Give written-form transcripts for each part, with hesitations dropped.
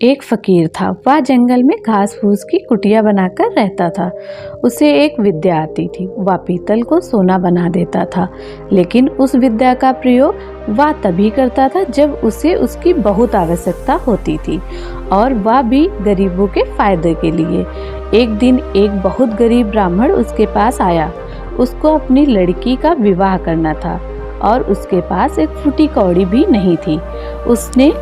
एक फकीर था। वह जंगल में घास फूस की कुटिया बनाकर रहता था। उसे एक विद्या आती थी। वह पीतल को सोना बना देता था, लेकिन उस विद्या का प्रयोग वह तभी करता था जब उसे उसकी बहुत आवश्यकता होती थी, और वह भी गरीबों के फायदे के लिए। एक दिन एक बहुत गरीब ब्राह्मण उसके पास आया। उसको अपनी लड़की का विवाह करना था और उसके पास एक फूटी कौड़ी भी नहीं थी। उसने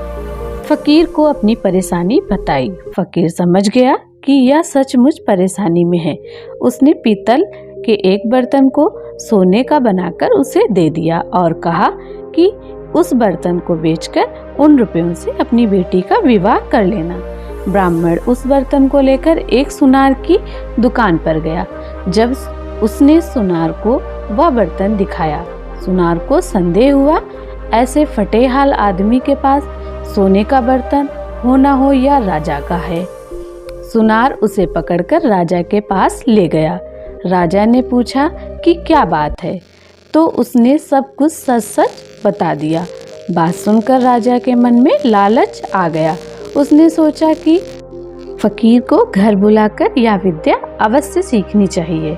फकीर को अपनी परेशानी बताई। फकीर समझ गया कि यह सचमुच परेशानी में है। उसने पीतल के एक बर्तन को सोने का बनाकर उसे दे दिया और कहा कि उस बर्तन को बेचकर उन रुपयों से अपनी बेटी का विवाह कर लेना। ब्राह्मण उस बर्तन को लेकर एक सुनार की दुकान पर गया। जब उसने सुनार को वह बर्तन दिखाया, सुनार को संदेह हुआ। ऐसे फटे हाल आदमी के पास सोने का बर्तन हो ना हो या राजा का है। सुनार उसे पकड़कर राजा के पास ले गया। राजा ने पूछा कि क्या बात है, तो उसने सब कुछ सच सच बता दिया। बात सुनकर राजा के मन में लालच आ गया। उसने सोचा कि फकीर को घर बुलाकर यह विद्या अवश्य सीखनी चाहिए।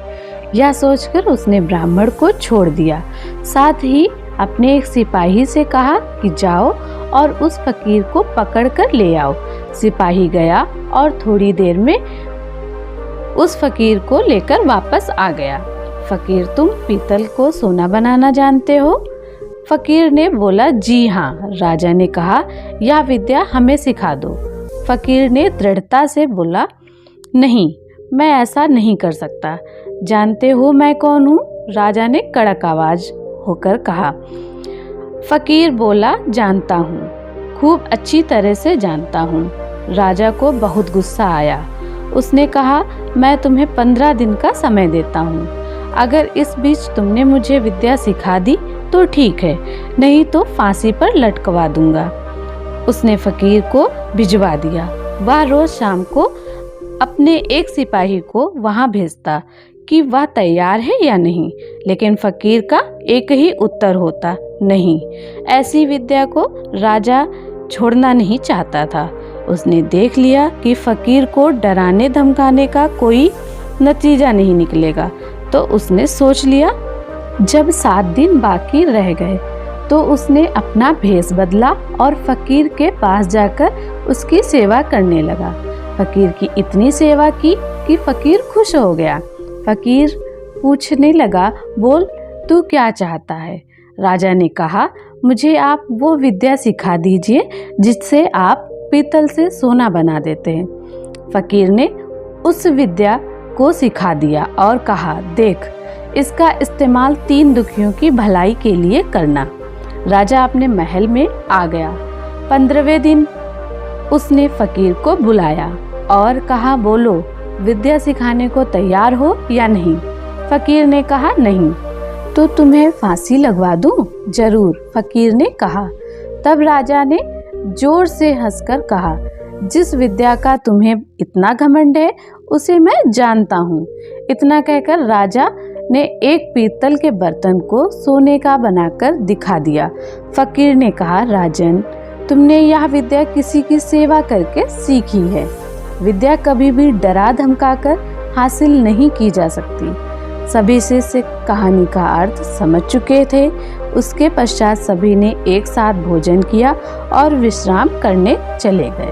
यह सोचकर उसने ब्राह्मण को छोड़ दिया। साथ ही अपने एक सिपाही से कहा कि जाओ और उस फकीर को पकड़कर ले आओ। सिपाही गया और थोड़ी देर में उस फकीर को लेकर वापस आ गया। फकीर, तुम पीतल को सोना बनाना जानते हो? फकीर ने बोला, जी हाँ। राजा ने कहा, यह विद्या हमें सिखा दो। फकीर ने दृढ़ता से बोला, नहीं, मैं ऐसा नहीं कर सकता। जानते हो मैं कौन हूँ? राजा ने कड़क आवाज होकर कहा। फकीर बोला, जानता हूँ, खूब अच्छी तरह से जानता हूँ। राजा को बहुत गुस्सा आया। उसने कहा, मैं तुम्हें 15 दिन का समय देता हूँ। अगर इस बीच तुमने मुझे विद्या सिखा दी तो ठीक है, नहीं तो फांसी पर लटकवा दूंगा। उसने फकीर को भिजवा दिया। वह रोज शाम को अपने एक सिपाही को वहां भेजता कि वह तैयार है या नहीं, लेकिन फकीर का एक ही उत्तर होता, नहीं। ऐसी विद्या को राजा छोड़ना नहीं चाहता था। उसने देख लिया कि फकीर को डराने धमकाने का कोई नतीजा नहीं निकलेगा, तो उसने सोच लिया। जब 7 दिन बाकी रह गए तो उसने अपना भेष बदला और फकीर के पास जाकर उसकी सेवा करने लगा। फकीर की इतनी सेवा की कि फकीर खुश हो गया। फकीर पूछने लगा, बोल, तू क्या चाहता है? राजा ने कहा, मुझे आप वो विद्या सिखा दीजिए जिससे आप पीतल से सोना बना देते हैं। फकीर ने उस विद्या को सिखा दिया और कहा, देख, इसका इस्तेमाल 3 दुखियों की भलाई के लिए करना। राजा अपने महल में आ गया। 15वें दिन उसने फकीर को बुलाया और कहा, बोलो, विद्या सिखाने को तैयार हो या नहीं? फकीर ने कहा, नहीं। तो तुम्हें फांसी लगवा दूं? जरूर, फकीर ने कहा। तब राजा ने जोर से हंसकर कहा, जिस विद्या का तुम्हें इतना घमंड है उसे मैं जानता हूँ। इतना कहकर राजा ने एक पीतल के बर्तन को सोने का बनाकर दिखा दिया। फकीर ने कहा, राजन, तुमने यह विद्या किसी की सेवा करके सीखी है। विद्या कभी भी डरा धमकाकर हासिल नहीं की जा सकती। सभी शिष्य कहानी का अर्थ समझ चुके थे। उसके पश्चात सभी ने एक साथ भोजन किया और विश्राम करने चले गए।